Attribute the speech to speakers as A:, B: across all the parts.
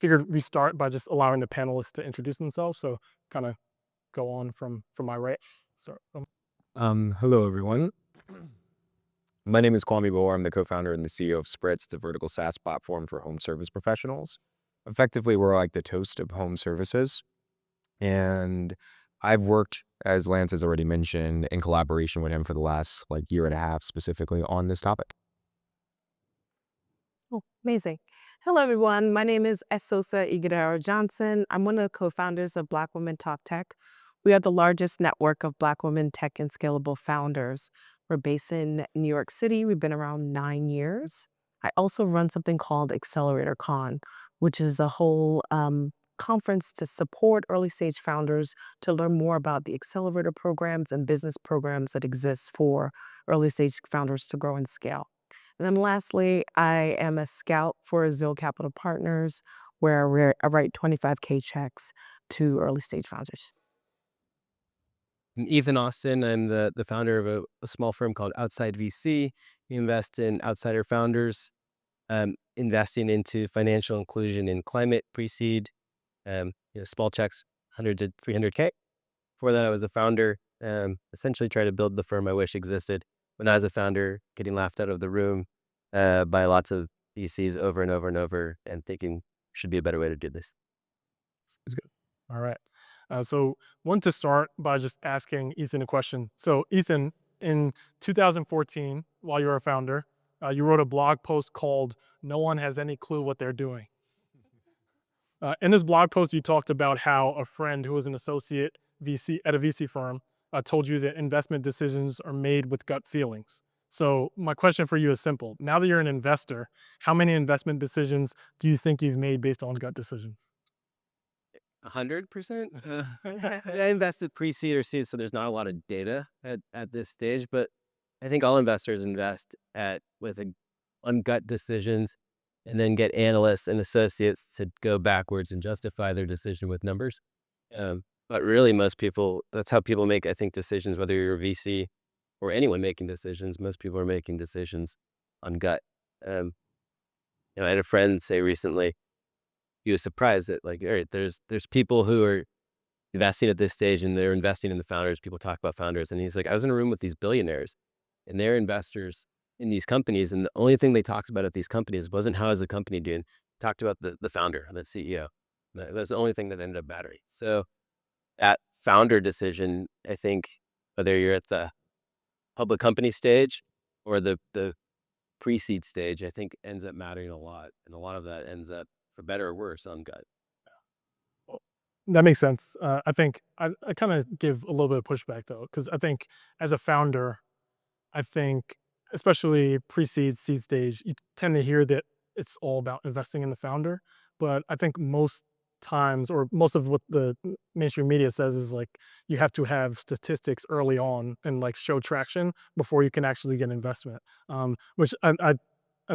A: figured we start by just allowing the panelists to introduce themselves. So kind of go on from my right. So
B: Hello, everyone. My name is Kwame Boer. I'm the co-founder and the CEO of Spritz, the vertical SaaS platform for home service professionals. Effectively, we're like the toast of home services. And I've worked, as Lance has already mentioned, in collaboration with him for the last year and a half specifically on this topic.
C: Oh, amazing. Hello, everyone. My name is Esosa Igudaro Johnson. I'm one of the co-founders of Black Women Talk Tech. We are the largest network of Black women tech and scalable founders. We're based in New York City. We've been around 9 years. I also run something called Accelerator Con, which is a whole conference to support early stage founders to learn more about the accelerator programs and business programs that exist for early stage founders to grow and scale. And then lastly, I am a scout for Zill Capital Partners, where I write 25K checks to early stage founders.
D: I'm Ethan Austin. I'm the founder of a small firm called Outside VC. We invest in outsider founders, investing into financial inclusion in climate pre-seed, small checks, 100 to 300K. Before that, I was a founder, essentially trying to build the firm I wish existed. When I was a founder, getting laughed out of the room by lots of VCs over and over and over, and thinking should be a better way to do this.
A: it's good. All right. So want to start by just asking Ethan a question. So Ethan, in 2014, while you were a founder, you wrote a blog post called "No One Has Any Clue What They're Doing." In this blog post, you talked about how a friend who was an associate VC at a VC firm told you that investment decisions are made with gut feelings. So my question for you is simple. Now that you're an investor, how many investment decisions do you think you've made based on gut decisions?
D: 100%. I invested pre-seed or seed, so there's not a lot of data at this stage. But I think all investors invest on gut decisions, and then get analysts and associates to go backwards and justify their decision with numbers. But really, most people, that's how people make, I think, decisions. Whether you're a VC or anyone making decisions, most people are making decisions on gut. I had a friend say recently, he was surprised that, all right, there's people who are investing at this stage and they're investing in the founders. People talk about founders, and he's like, I was in a room with these billionaires and they're investors in these companies, and the only thing they talked about at these companies wasn't how is the company doing. Talked about the founder, the CEO. That's the only thing that ended up mattering. So that founder decision, I think, whether you're at the public company stage or the pre-seed stage, I think ends up mattering a lot, and a lot of that ends up, for better or worse, on gut.
A: That makes sense. I think I kind of give a little bit of pushback though, because I think as a founder, I think especially pre-seed, seed stage, you tend to hear that it's all about investing in the founder. But I think most times, or most of what the mainstream media says is like you have to have statistics early on and like show traction before you can actually get investment. Which I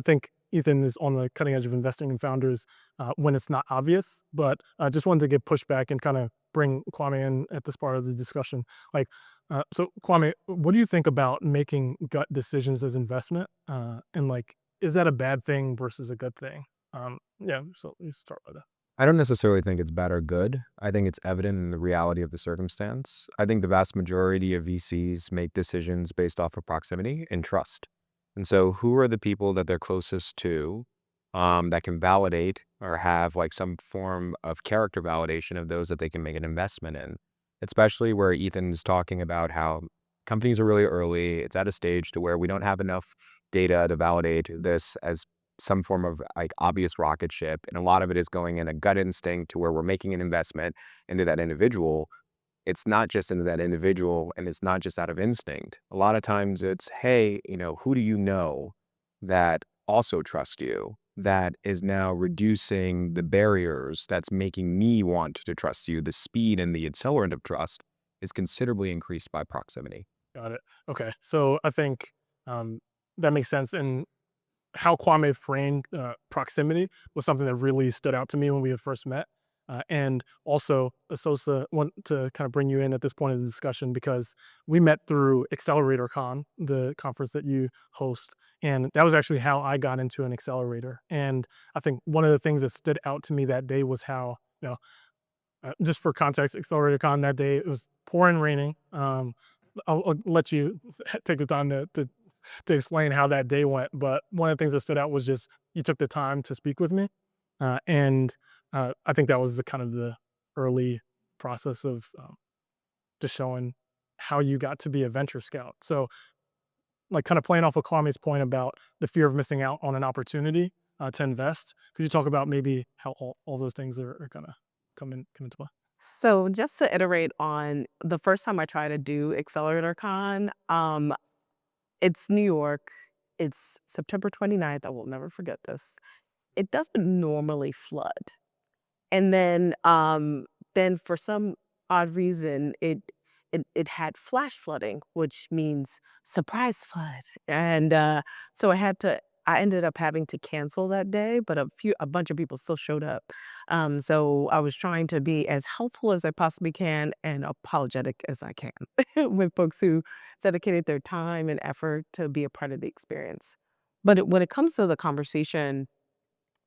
A: think Ethan is on the cutting edge of investing in founders when it's not obvious. But I just wanted to get pushback and kind of bring Kwame in at this part of the discussion. Like, so Kwame, what do you think about making gut decisions as investment? And like, is that a bad thing versus a good thing? Yeah, so you start with that.
B: I don't necessarily think it's bad or good. I think it's evident in the reality of the circumstance. I think the vast majority of VCs make decisions based off of proximity and trust. And so who are the people that they're closest to that can validate or have some form of character validation of those that they can make an investment in? Especially where Ethan's talking about how companies are really early. It's at a stage to where we don't have enough data to validate this as some form of obvious rocket ship. And a lot of it is going in a gut instinct to where we're making an investment into that individual. It's not just into that individual, and it's not just out of instinct. A lot of times it's, hey, who do you know that also trust you, that is now reducing the barriers that's making me want to trust you. The speed and the accelerant of trust is considerably increased by proximity.
A: Got it. Okay, so I think that makes sense. And how Kwame framed proximity was something that really stood out to me when we had first met. And also, Asosa, want to kind of bring you in at this point of the discussion because we met through Accelerator Con, the conference that you host, and that was actually how I got into an accelerator. And I think one of the things that stood out to me that day was how, just for context, Accelerator Con that day, it was pouring raining. I'll let you take the time to explain how that day went. But one of the things that stood out was just you took the time to speak with me, and I think that was the kind of the early process of just showing how you got to be a venture scout. So, like, kind of playing off of Kwame's point about the fear of missing out on an opportunity to invest. Could you talk about maybe how all those things are kind of come into play?
C: So just to iterate on the first time I tried to do Accelerator Con, it's New York. It's September 29th. I will never forget this. It doesn't normally flood. And then for some odd reason, it had flash flooding, which means surprise flood. And so I ended up having to cancel that day, but a bunch of people still showed up. So I was trying to be as helpful as I possibly can and apologetic as I can with folks who dedicated their time and effort to be a part of the experience. But when it comes to the conversation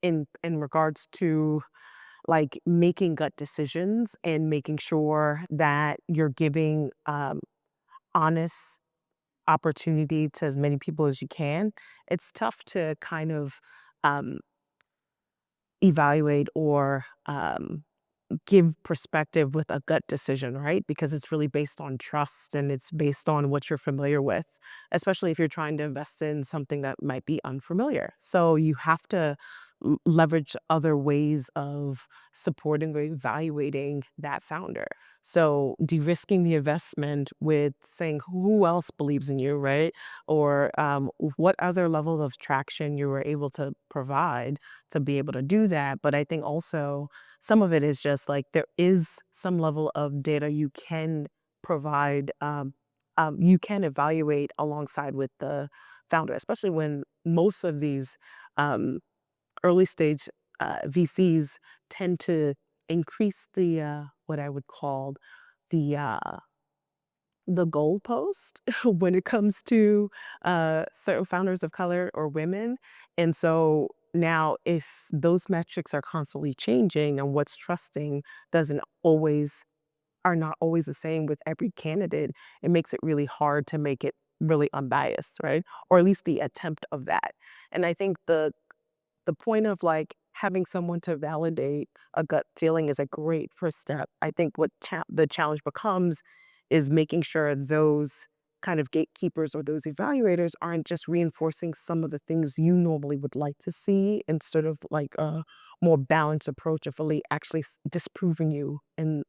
C: in regards to like making gut decisions and making sure that you're giving honest opportunity to as many people as you can, it's tough to kind of um, evaluate or give perspective with a gut decision, right? Because it's really based on trust and it's based on what you're familiar with, especially if you're trying to invest in something that might be unfamiliar. So you have to leverage other ways of supporting or evaluating that founder. So de-risking the investment with saying who else believes in you, right? Or what other levels of traction you were able to provide to be able to do that. But I think also some of it is just like there is some level of data you can provide, you can evaluate alongside with the founder, especially when most of these um, early stage VCs tend to increase the what I would call the goalpost when it comes to certain founders of color or women. And so now, if those metrics are constantly changing and what's trusting doesn't always are not always the same with every candidate, it makes it really hard to make it really unbiased, right? Or at least the attempt of that. And I think the point of like having someone to validate a gut feeling is a great first step. I think what the challenge becomes is making sure those kind of gatekeepers or those evaluators aren't just reinforcing some of the things you normally would like to see instead of like a more balanced approach of really actually disproving you and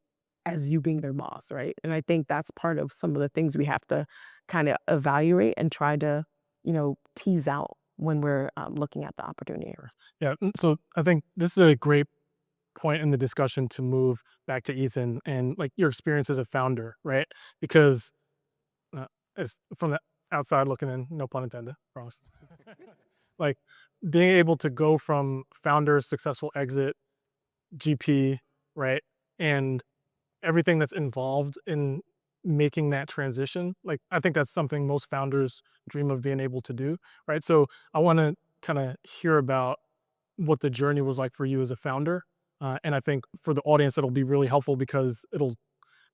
C: as you being their boss, right? And I think that's part of some of the things we have to kind of evaluate and try to, tease out when we're looking at the opportunity.
A: Yeah. So I think this is a great point in the discussion to move back to Ethan and like your experience as a founder, right? Because uh, as from the outside looking in, no pun intended, promise. Like being able to go from founder, successful exit, GP, right, and everything that's involved in making that transition. Like I think that's something most founders dream of being able to do, right? So I want to kind of hear about what the journey was like for you as a founder. And I think for the audience, it'll be really helpful because it'll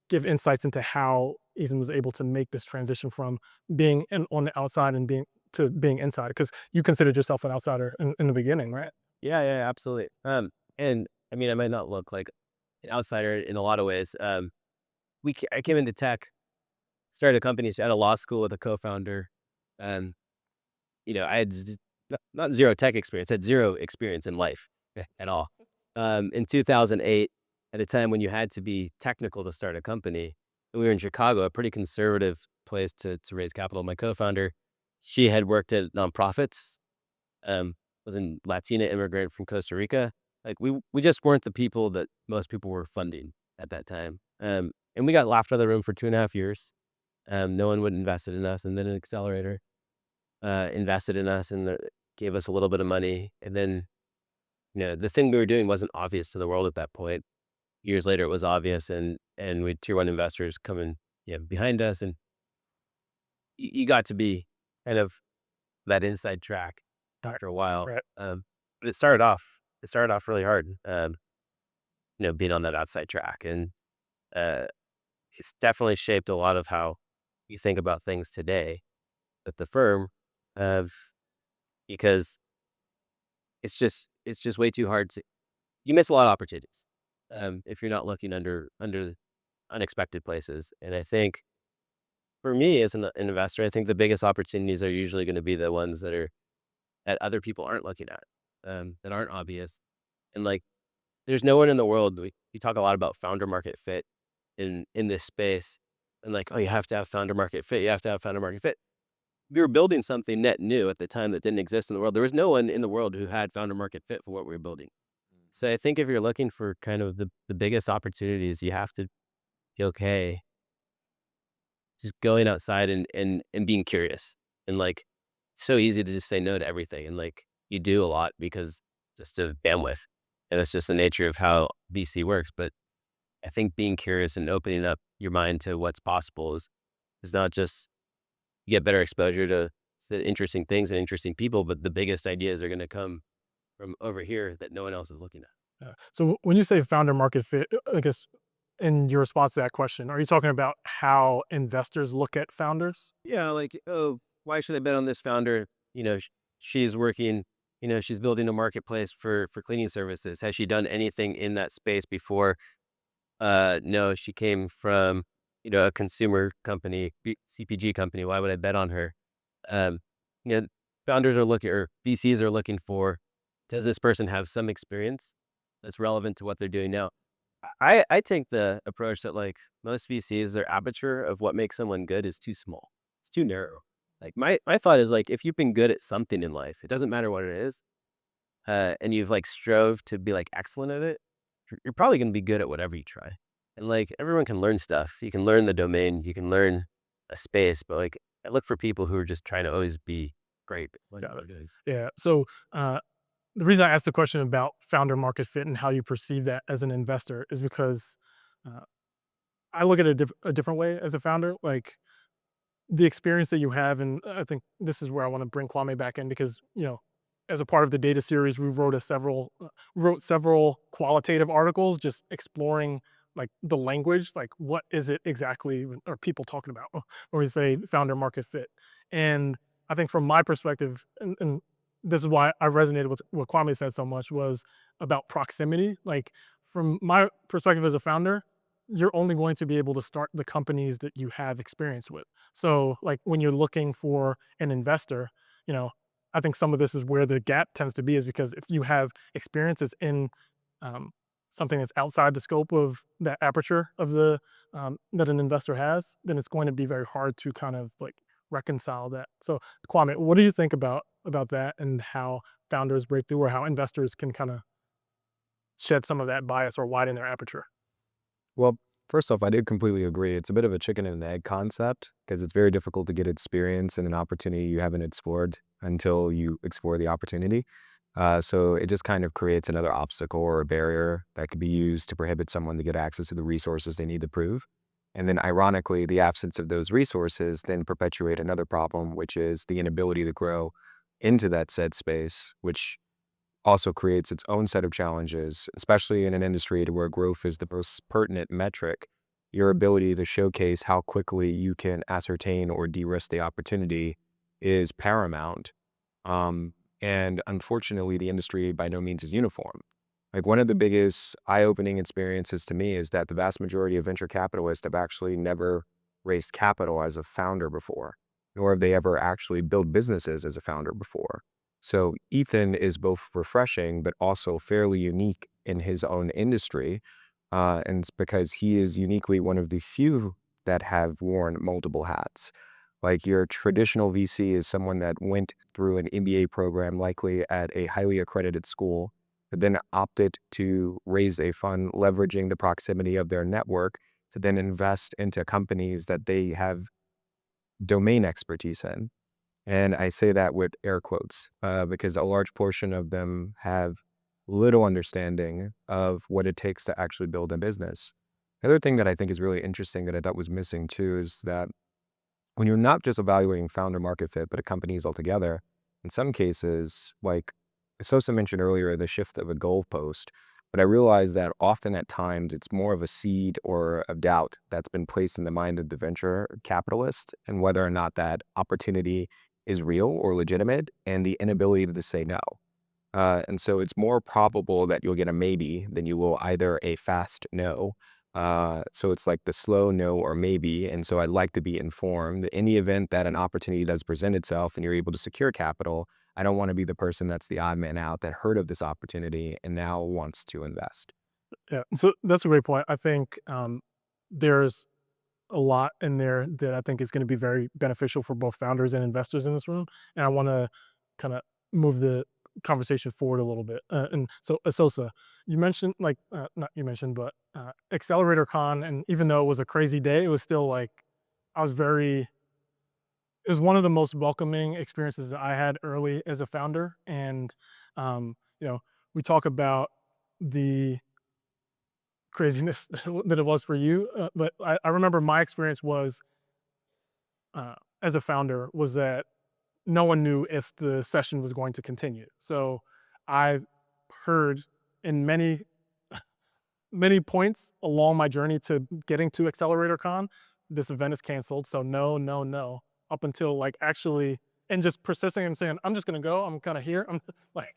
A: give insights into how Ethan was able to make this transition from being on the outside and being inside. Because you considered yourself an outsider in the beginning, right?
D: Yeah, yeah, absolutely. And I mean, I might not look like an outsider in a lot of ways. I came into tech, started a company at a law school with a co-founder. Um, I had not zero tech experience, I had zero experience in life at all. In 2008, at a time when you had to be technical to start a company, we were in Chicago, a pretty conservative place to raise capital. My co-founder, she had worked at nonprofits, was a Latina immigrant from Costa Rica. Like we just weren't the people that most people were funding at that time. And we got laughed out of the room for 2.5 years. No one would invest in us, and then an accelerator invested in us and gave us a little bit of money. And then, the thing we were doing wasn't obvious to the world at that point. years later, it was obvious, and we had tier one investors coming behind us, and you got to be kind of that inside track
A: Right.
D: after a while.
A: Right.
D: But it started off really hard, being on that outside track. And uh, it's definitely shaped a lot of how you think about things today at the firm, of because it's just way too hard to you miss a lot of opportunities if you're not looking under unexpected places. And I think for me as an investor, I think the biggest opportunities are usually going to be the ones that other people aren't looking at, that aren't obvious. And like, there's no one in the world. We talk a lot about founder market fit in this space, and like, oh, you have to have founder market fit. You have to have founder market fit. We were building something net new at the time that didn't exist in the world. There was no one in the world who had founder market fit for what we were building. So I think if you're looking for kind of the biggest opportunities, you have to be okay just going outside and being curious. And like, it's so easy to just say no to everything. And like, you do a lot because just of bandwidth. And it's just the nature of how VC works. But I think being curious and opening up your mind to what's possible is not just you get better exposure to interesting things and interesting people, but the biggest ideas are going to come from over here that no one else is looking at.
A: Yeah. So when you say founder market fit, I guess in your response to that question, are you talking about how investors look at founders?
D: Yeah, like, oh, why should I bet on this founder? She's working, she's building a marketplace for cleaning services. Has she done anything in that space before? No, she came from, a consumer company, CPG company. Why would I bet on her? Um, you know, Founders are looking, or VCs are looking for, does this person have some experience that's relevant to what they're doing now? I take the approach that like most VCs, their aperture of what makes someone good is too small. It's too narrow. Like my thought is like, if you've been good at something in life, it doesn't matter what it is, and you've like strove to be like excellent at it, you're probably going to be good at whatever you try. And like everyone can learn stuff. You can learn the domain, you can learn a space, but like I look for people who are just trying to always be great at what
A: Got it.
D: they're doing.
A: Yeah. So the reason I asked the question about founder market fit and how you perceive that as an investor is because uh, I look at it a different way as a founder. Like the experience that you have, and I think this is where I want to bring Kwame back in because as a part of the data series, we wrote several qualitative articles just exploring like the language, like what is it exactly are people talking about when we say founder market fit. And I think from my perspective, and this is why I resonated with what Kwame said so much, was about proximity. Like from my perspective as a founder, you're only going to be able to start the companies that you have experience with. So, like when you're looking for an investor, you know, I think some of this is where the gap tends to be, is because if you have experiences in um, something that's outside the scope of that aperture of the that an investor has, then it's going to be very hard to kind of like reconcile that. So, Kwame, what do you think about that and how founders break through, or how investors can kind of shed some of that bias or widen their aperture?
B: Well, first off, I do completely agree. It's a bit of a chicken and egg concept because it's very difficult to get experience in an opportunity you haven't explored until you explore the opportunity. So it just kind of creates another obstacle or a barrier that could be used to prohibit someone to get access to the resources they need to prove. And then ironically, the absence of those resources then perpetuate another problem, which is the inability to grow into that said space, which also creates its own set of challenges, especially in an industry to where growth is the most pertinent metric. Your ability to showcase how quickly you can ascertain or de-risk the opportunity is paramount. And unfortunately, the industry by no means is uniform. Like one of the biggest eye-opening experiences to me is that the vast majority of venture capitalists have actually never raised capital as a founder before, nor have they ever actually built businesses as a founder before. So Ethan is both refreshing, but also fairly unique in his own industry. And it's because he is uniquely one of the few that have worn multiple hats. Like your traditional VC is someone that went through an MBA program, likely at a highly accredited school, but then opted to raise a fund leveraging the proximity of their network to then invest into companies that they have domain expertise in. And I say that with air quotes because a large portion of them have little understanding of what it takes to actually build a business. The other thing that I think is really interesting that I thought was missing too is that when you're not just evaluating founder market fit, but a companies altogether, in some cases, like Sosa mentioned earlier, the shift of a goalpost. But I realize that often at times it's more of a seed or of doubt that's been placed in the mind of the venture capitalist and whether or not that opportunity is real or legitimate and the inability to say no. And so it's more probable that you'll get a maybe than you will either a fast no. So it's like the slow no or maybe. And so I'd like to be informed in the event that an opportunity does present itself and you're able to secure capital. I don't want to be the person that's the odd man out that heard of this opportunity and now wants to invest.
A: Yeah, so that's a great point. I think there's a lot in there that I think is going to be very beneficial for both founders and investors in this room. And I want to kind of move the conversation forward a little bit. And so, Asosa, you mentioned like not you mentioned, but Accelerator Con, and even though it was a crazy day, it was still like I was very. It was one of the most welcoming experiences that I had early as a founder, and you know, we talk about the craziness that it was for you. But I remember my experience was as a founder was that no one knew if the session was going to continue. So I heard in many points along my journey to getting to Accelerator Con, this event is canceled. So no, no, no. Up until like actually and just persisting and saying, I'm just gonna go. I'm kind of here. I'm like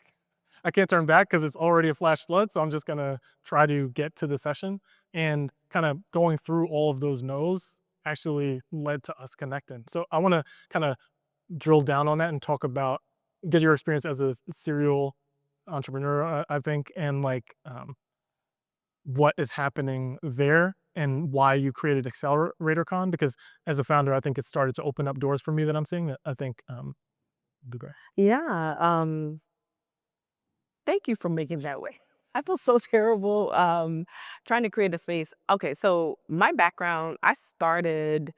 A: I can't turn back because it's already a flash flood. So I'm just gonna try to get to the session. And kind of going through all of those no's actually led to us connecting. So I want to kind of drill down on that and talk about get your experience as a serial entrepreneur, I think, and like what is happening there and why you created Accelerator Con. Because as a founder, I think it started to open up doors for me that I'm seeing that I think would be great.
C: Yeah. Thank you for making that way. I feel so terrible trying to create a space. Okay, so my background, I started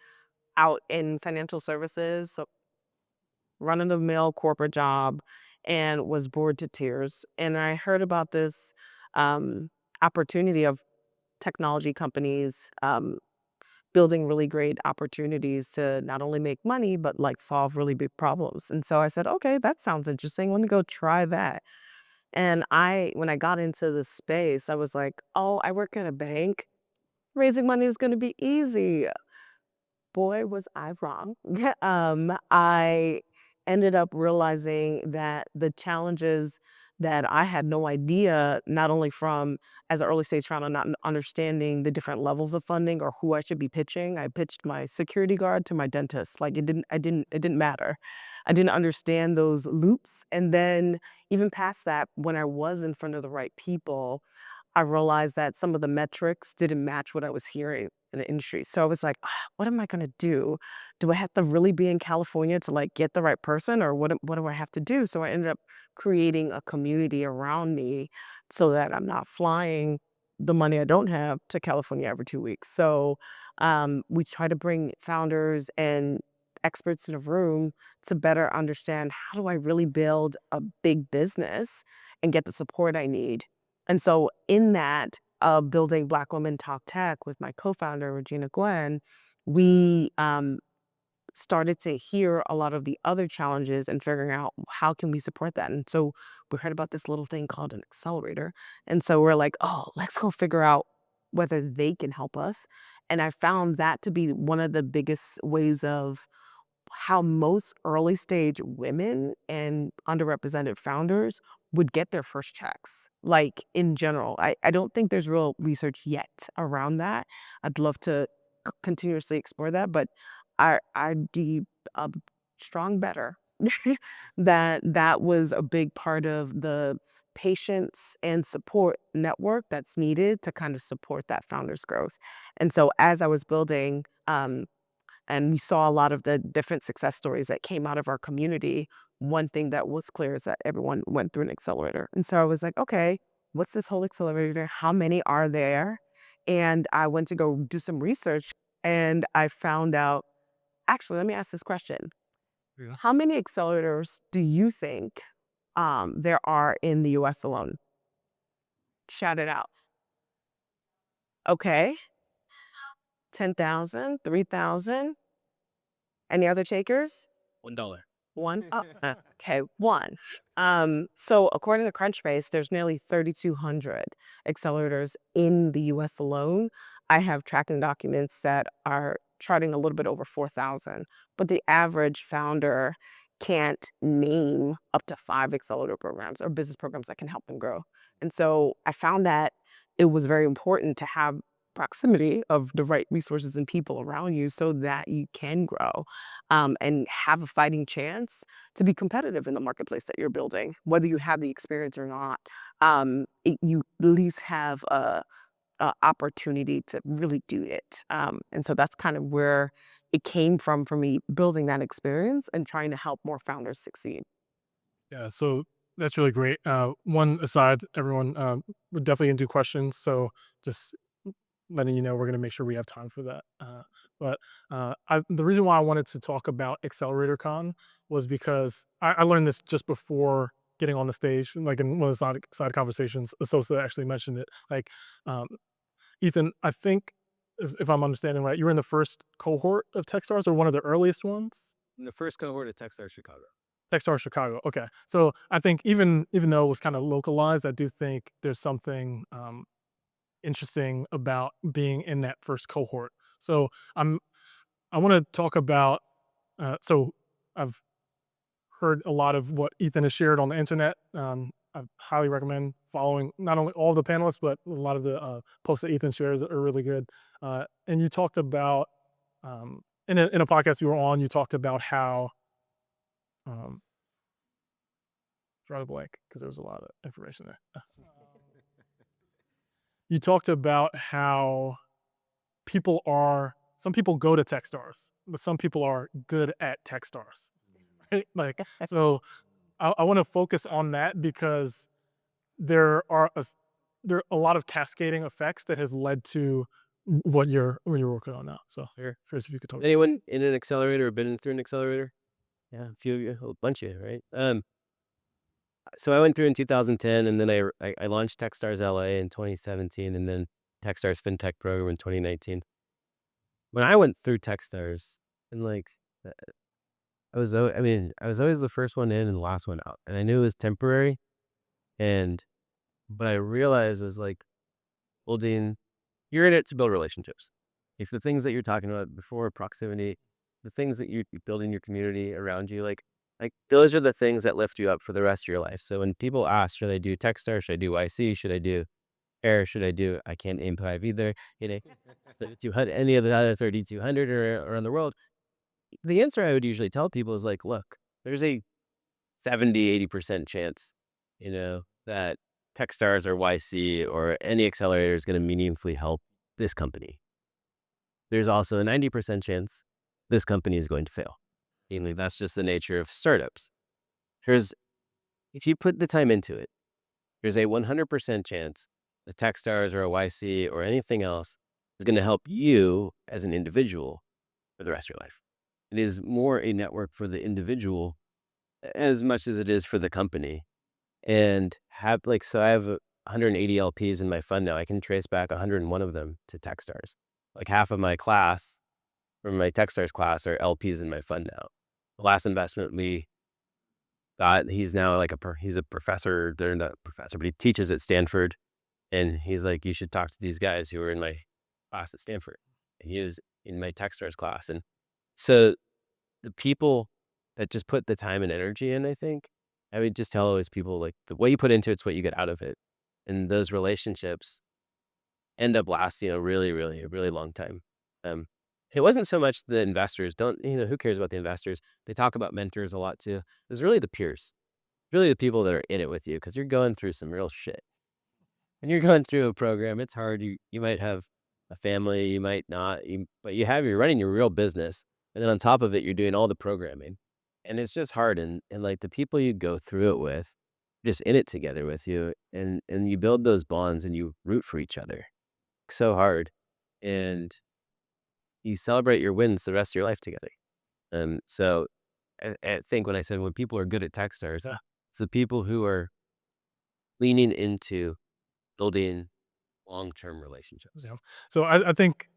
C: out in financial services, so running the mill corporate job, and was bored to tears. And I heard about this opportunity of technology companies building really great opportunities to not only make money, but like solve really big problems. And so I said, okay, that sounds interesting. Let me go try that. And when I got into the space, I was like, oh, I work at a bank. Raising money is going to be easy. Boy, was I wrong. I ended up realizing that the challenges that I had no idea, not only from as an early stage founder, not understanding the different levels of funding or who I should be pitching. I pitched my security guard to my dentist. Like it didn't matter. I didn't understand those loops. And then even past that, when I was in front of the right people, I realized that some of the metrics didn't match what I was hearing in the industry. So I was like, "Ah, what am I gonna do? Do I have to really be in California to like get the right person or what do I have to do?" So I ended up creating a community around me so that I'm not flying the money I don't have to California every 2 weeks. So we try to bring founders and experts in a room to better understand how do I really build a big business and get the support I need. And so in that, building Black Women Talk Tech with my co-founder, Regina Gwen, we started to hear a lot of the other challenges and figuring out how can we support that. And so we heard about this little thing called an accelerator. And so we're like, oh, let's go figure out whether they can help us. And I found that to be one of the biggest ways of how most early stage women and underrepresented founders would get their first checks. Like in general, I don't think there's real research yet around that. I'd love to continuously explore that, but I'd be a strong better that that was a big part of the patience and support network that's needed to kind of support that founder's growth. And so as I was building, and we saw a lot of the different success stories that came out of our community. One thing that was clear is that everyone went through an accelerator. And so I was like, okay, what's this whole accelerator? How many are there? And I went to go do some research and I found out, actually, let me ask this question.
A: Yeah.
C: How many accelerators do you think there are in the US alone? shout it out. Okay. 10,000, 3,000. Any other takers?
D: $1.
C: One? Oh, okay, one. So according to Crunchbase, there's nearly 3,200 accelerators in the US alone. I have tracking documents that are charting a little bit over 4,000, but the average founder can't name up to 5 accelerator programs or business programs that can help them grow. And so I found that it was very important to have proximity of the right resources and people around you so that you can grow and have a fighting chance to be competitive in the marketplace that you're building, whether you have the experience or not. You at least have a opportunity to really do it. And so that's kind of where it came from for me, building that experience and trying to help more founders succeed.
A: Yeah, so that's really great. One aside, everyone, we're definitely gonna do questions, so just letting you know we're gonna make sure we have time for that. The reason why I wanted to talk about Accelerator Con was because I learned this just before getting on the stage, like in one of the side conversations. Asosa actually mentioned it. Like, um, Ethan, I think if I'm understanding right, you were in the first cohort of Techstars or one of the earliest ones.
D: In the first cohort of Techstars Chicago.
A: Techstars Chicago. Okay, so I think even though it was kind of localized, I do think there's something interesting about being in that first cohort. So I want to talk about. So I've heard a lot of what Ethan has shared on the internet. I highly recommend following not only all the panelists, but a lot of the posts that Ethan shares are really good. And you talked about in a podcast you were on, you talked about how um, draw a blank because there was a lot of information there. You talked about how some people go to Techstars, but some people are good at Techstars. Right? Like, so I want to focus on that because there are there are a lot of cascading effects that has led to what you're working on now. So here, first if you could talk.
D: Anyone in an accelerator or been through an accelerator? Yeah, a few of you, a bunch of you, right? So I went through in 2010, and then I launched Techstars LA in 2017, and then Techstars FinTech program in 2019. When I went through Techstars, and like, uh, I was always the first one in and the last one out, and I knew it was temporary. And but I realized was like, well, Dean, you're in it to build relationships. If the things that you're talking about before, proximity, the things that you build in your community around you, like those are the things that lift you up for the rest of your life. So when people ask, should I do Techstar? Should I do YC? Should I do Air? Should I do, I can't aim 5 either, you know, 200, any of the other 3,200 or around the world. The answer I would usually tell people is like, look, there's a 70-80% chance, that Techstars or YC or any accelerator is going to meaningfully help this company. There's also a 90% chance this company is going to fail. That's just the nature of startups. If you put the time into it, there's a 100% chance the Techstars or a YC or anything else is going to help you as an individual for the rest of your life. It is more a network for the individual as much as it is for the company. And so I have 180 LPs in my fund now. I can trace back 101 of them to Techstars. Like half of my class from my Techstars class are LPs in my fund now. The last investment we got, he's now like he's a professor. They're not a professor, but he teaches at Stanford. And he's like, you should talk to these guys who were in my class at Stanford. And he was in my Techstars class. And so the people that just put the time and energy in, I think, I would just tell always people, like, the way you put into it's what you get out of it. And those relationships end up lasting a really, really, a really long time. It wasn't so much the investors. Who cares about the investors? They talk about mentors a lot too. It's really the peers, really the people that are in it with you, because you're going through some real shit. When you're going through a program, it's hard. You might have a family, you might not, but you're running your real business. And then on top of it, you're doing all the programming. And it's just hard. And like the people you go through it with, just in it together with you, and you build those bonds and you root for each other. So hard. And you celebrate your wins the rest of your life together. So I think when people are good at Techstars, it's the people who are leaning into building long-term relationships.
A: Yeah. So I think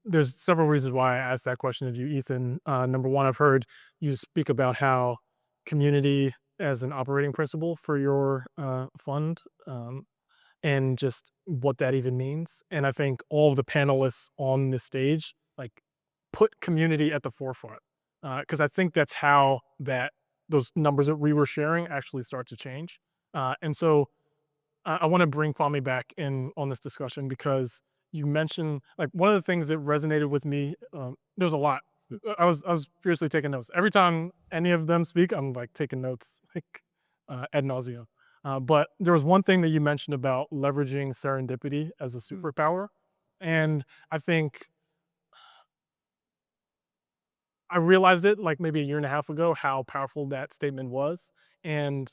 A: there's several reasons why I asked that question of you, Ethan. Number one, I've heard you speak about how community as an operating principle for your fund, and just what that even means. And I think all of the panelists on this stage like put community at the forefront, because I think that's how that those numbers that we were sharing actually start to change. And so I want to bring Kwame back in on this discussion because you mentioned like one of the things that resonated with me. There's a lot. I was fiercely taking notes every time any of them speak. I'm like taking notes like ad nauseum. But there was one thing that you mentioned about leveraging serendipity as a superpower, and I think I realized it like maybe a year and a half ago how powerful that statement was, and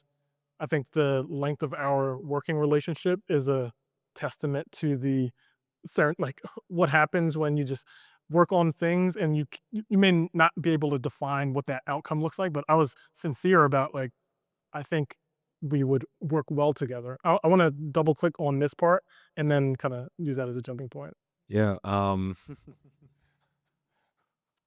A: I think the length of our working relationship is a testament to the like what happens when you just work on things and you may not be able to define what that outcome looks like, but I was sincere about like I think we would work well together. I want to double click on this part and then kind of use that as a jumping point.
B: Yeah.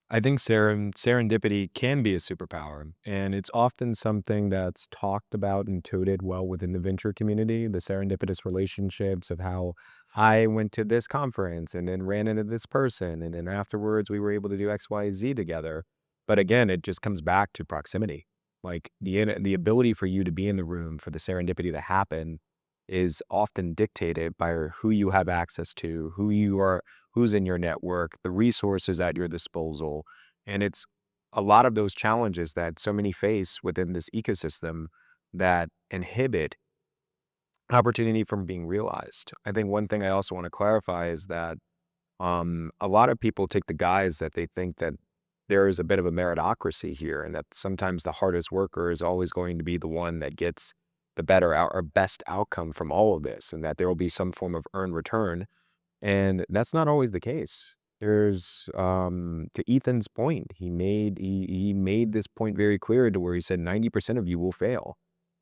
B: I think serendipity can be a superpower, and it's often something that's talked about and touted well within the venture community. The serendipitous relationships of how I went to this conference and then ran into this person, and then afterwards we were able to do X, Y, Z together. But again, it just comes back to proximity. Like the ability for you to be in the room for the serendipity to happen is often dictated by who you have access to, who's in your network, the resources at your disposal. And it's a lot of those challenges that so many face within this ecosystem that inhibit opportunity from being realized. I think one thing I also want to clarify is that a lot of people take the guise that they think that there is a bit of a meritocracy here, and that sometimes the hardest worker is always going to be the one that gets the better out or best outcome from all of this, and that there will be some form of earned return. And that's not always the case. There's to Ethan's point, he made this point very clear to where he said 90% of you will fail.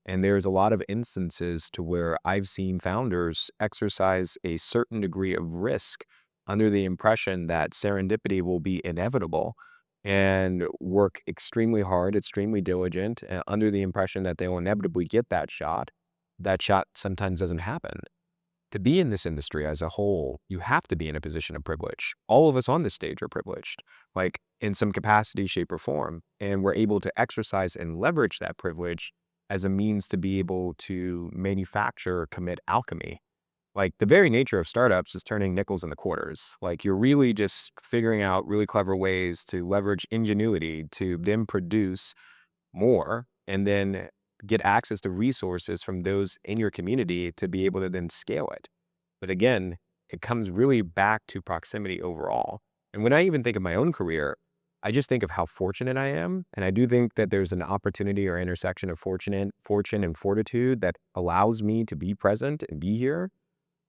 B: And there's a lot of instances to where I've seen founders exercise a certain degree of risk under the impression that serendipity will be inevitable and work extremely hard, extremely diligent, under the impression that they will inevitably get that shot. That shot sometimes doesn't happen. To be in this industry as a whole, you have to be in a position of privilege. All of us on this stage are privileged, like in some capacity, shape, or form. And we're able to exercise and leverage that privilege as a means to be able to manufacture or commit alchemy. Like the very nature of startups is turning nickels into quarters. Like you're really just figuring out really clever ways to leverage ingenuity to then produce more and then get access to resources from those in your community to be able to then scale it. But again, it comes really back to proximity overall. And when I even think of my own career, I just think of how fortunate I am. And I do think that there's an opportunity or intersection of fortune and fortitude that allows me to be present and be here.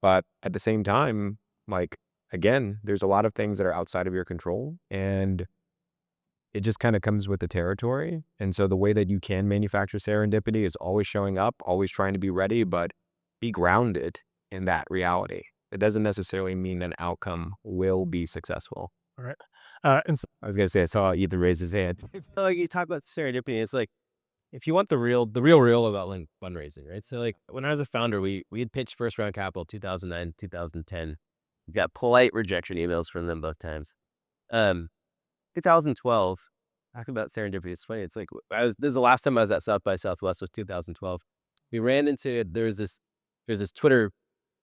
B: But at the same time, like, again, there's a lot of things that are outside of your control, and it just kind of comes with the territory. And so the way that you can manufacture serendipity is always showing up, always trying to be ready, but be grounded in that reality. It doesn't necessarily mean an outcome will be successful.
A: All right. And so,
B: I was going to say, I saw Ethan raise his hand.
D: Like you talk about serendipity, it's like if you want the real about like fundraising, right? So like when I was a founder, we had pitched first round capital 2009, 2010. We got polite rejection emails from them both times. 2012, talking about serendipity, it's funny. It's like this is the last time I was at South by Southwest was 2012. We ran into there's this Twitter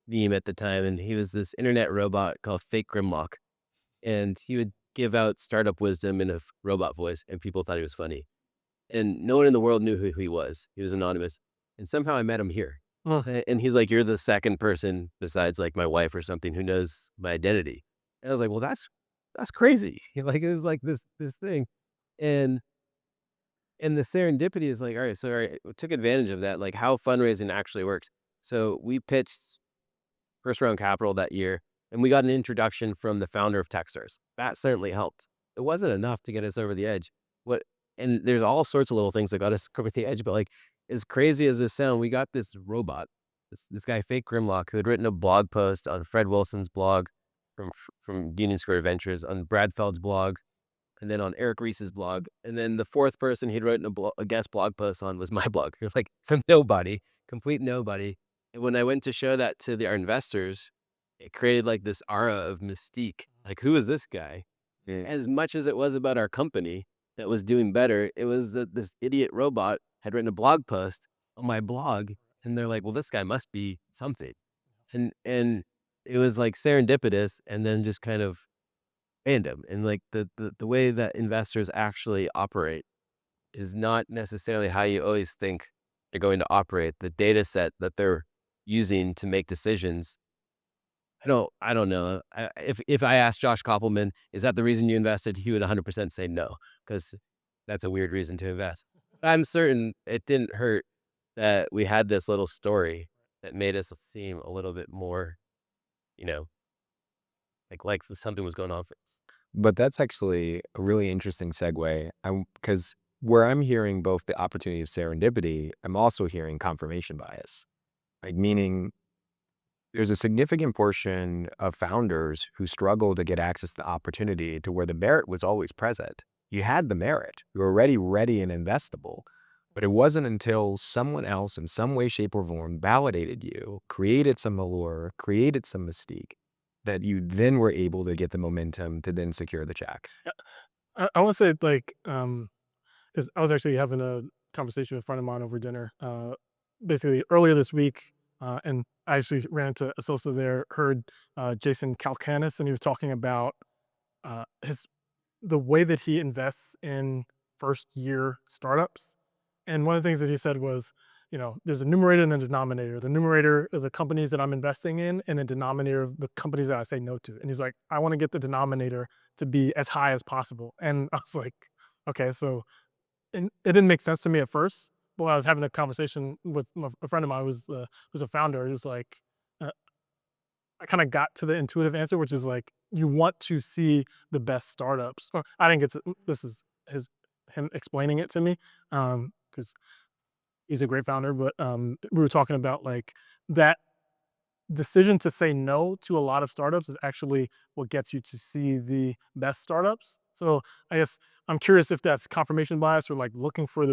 D: meme at the time, and he was this internet robot called Fake Grimlock, and he would give out startup wisdom in a robot voice, and people thought he was funny. And no one in the world knew who he was. He was anonymous, and somehow I met him here. And he's like, "You're the second person besides like my wife or something who knows my identity." And I was like, "Well, that's crazy." Like it was like this thing, and the serendipity is like, all right, we took advantage of that, like how fundraising actually works. So we pitched first round capital that year, and we got an introduction from the founder of Techstars. That certainly helped. It wasn't enough to get us over the edge. What and there's all sorts of little things that got us over the edge, but like as crazy as this sound, we got this robot this guy Fake Grimlock, who had written a blog post on Fred Wilson's blog from Union Square Ventures, on Brad Feld's blog, and then on Eric Ries's blog, and then the fourth person he'd written a guest blog post on was my blog. You're like some nobody, complete nobody. And when I went to show that to our investors, it created like this aura of mystique. Like, who is this guy?
B: Yeah.
D: As much as it was about our company that was doing better, it was that this idiot robot had written a blog post on my blog, and they're like, "Well, this guy must be something," and it was like serendipitous, and then just kind of random. And like the way that investors actually operate is not necessarily how you always think they're going to operate. The data set that they're using to make decisions, I don't know. If I asked Josh Koppelman, is that the reason you invested? He would 100% say no, because that's a weird reason to invest. But I'm certain it didn't hurt that we had this little story that made us seem a little bit more, you know, like something was going on for us.
B: But that's actually a really interesting segue. Because where I'm hearing both the opportunity of serendipity, I'm also hearing confirmation bias. Like, meaning there's a significant portion of founders who struggle to get access to opportunity to where the merit was always present. You had the merit. You were already ready and investable. But it wasn't until someone else in some way, shape, or form validated you, created some allure, created some mystique, that you then were able to get the momentum to then secure the check.
A: I want to say like, 'cause I was actually having a conversation with a friend of mine over dinner, basically earlier this week, and I actually ran into Asosa there, heard Jason Calcanis, and he was talking about his the way that he invests in first year startups. And one of the things that he said was, there's a numerator and a denominator. The numerator are the companies that I'm investing in, and the denominator of the companies that I say no to. And he's like, I want to get the denominator to be as high as possible. And I was like, okay, so, and it didn't make sense to me at first. But when I was having a conversation with a friend of mine who's a founder, he was like, uh, I kind of got to the intuitive answer, which is like, you want to see the best startups. Or I didn't get to, this is him explaining it to me, because he's a great founder. But we were talking about like that decision to say no to a lot of startups is actually what gets you to see the best startups. So I guess I'm curious if that's confirmation bias or like looking for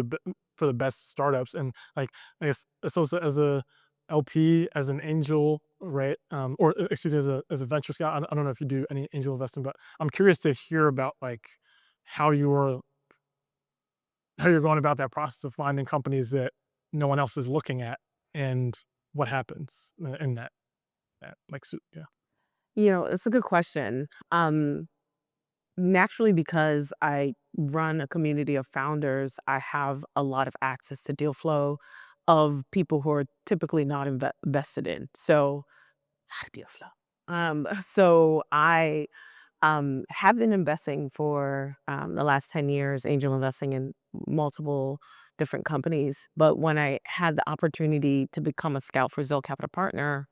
A: for the best startups. And like, I guess Asosa as a LP, as an angel, right? Or excuse me, as a venture scout. I don't know if you do any angel investing, but I'm curious to hear about like how you're how you're going about that process of finding companies that no one else is looking at, and what happens in that like yeah.
C: It's a good question. Naturally, because I run a community of founders, I have a lot of access to deal flow of people who are typically not invested in. So, deal flow. So I have been investing for the last 10 years, angel investing in multiple different companies. But when I had the opportunity to become a scout for Zill Capital Partners,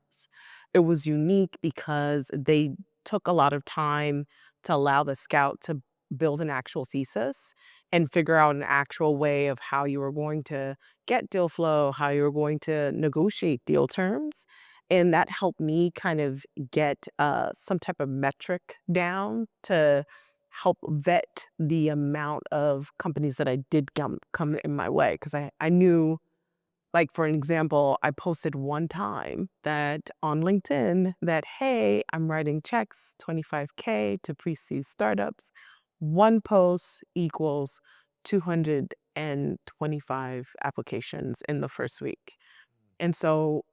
C: it was unique because they took a lot of time to allow the scout to build an actual thesis and figure out an actual way of how you were going to get deal flow, how you were going to negotiate deal terms. And that helped me kind of get some type of metric down to help vet the amount of companies that I did come in my way. Because I knew, like, for an example, I posted one time that on LinkedIn that, hey, I'm writing checks, 25K to pre-seed startups. One post equals 225 applications in the first week. And so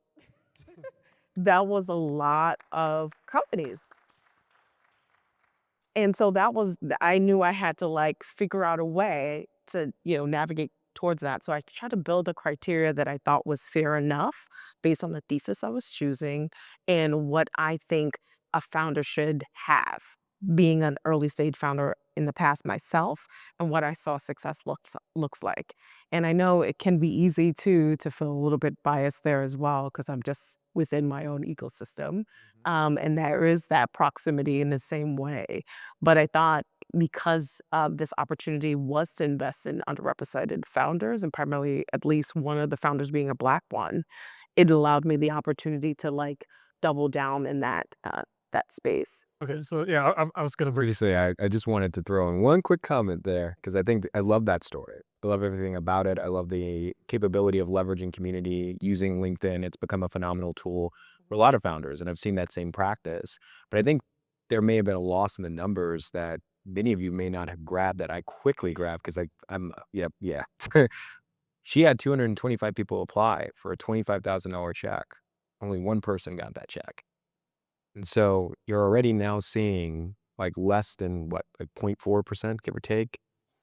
C: that was a lot of companies. And so I knew I had to like figure out a way to, navigate towards that. So I tried to build a criteria that I thought was fair enough based on the thesis I was choosing and what I think a founder should have, being an early stage founder in the past myself, and what I saw success looks like. And I know it can be easy to feel a little bit biased there as well because I'm just within my own ecosystem. And there is that proximity in the same way. But I thought because this opportunity was to invest in underrepresented founders, and primarily at least one of the founders being a Black one, it allowed me the opportunity to like double down in that space.
A: Okay, so yeah, I was gonna bring.
B: Seriously, I just wanted to throw in one quick comment there because I think I love that story. I love everything about it. I love the capability of leveraging community, using LinkedIn. It's become a phenomenal tool for a lot of founders, and I've seen that same practice. But I think there may have been a loss in the numbers that many of you may not have grabbed that I quickly grabbed because I'm yeah. She had 225 people apply for a $25,000 check. Only one person got that check. And so you're already now seeing like less than what, like 0.4%, give or take,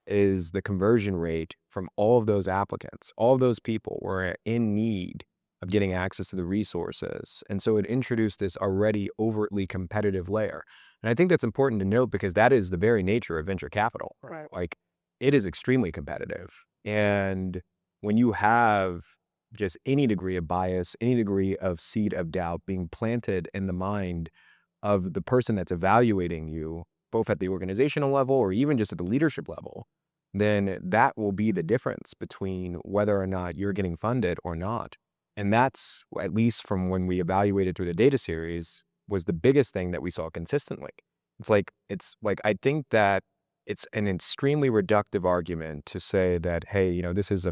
B: is the conversion rate from all of those applicants. All of those people were in need of getting access to the resources. And so it introduced this already overtly competitive layer. And I think that's important to note because that is the very nature of venture capital.
C: Right.
B: Like it is extremely competitive. And when you have just any degree of bias, any degree of seed of doubt being planted in the mind of the person that's evaluating you, both at the organizational level or even just at the leadership level, then that will be the difference between whether or not you're getting funded or not. And that's, at least from when we evaluated through the data series, was the biggest thing that we saw consistently. It's like, I think that it's an extremely reductive argument to say that, hey, this is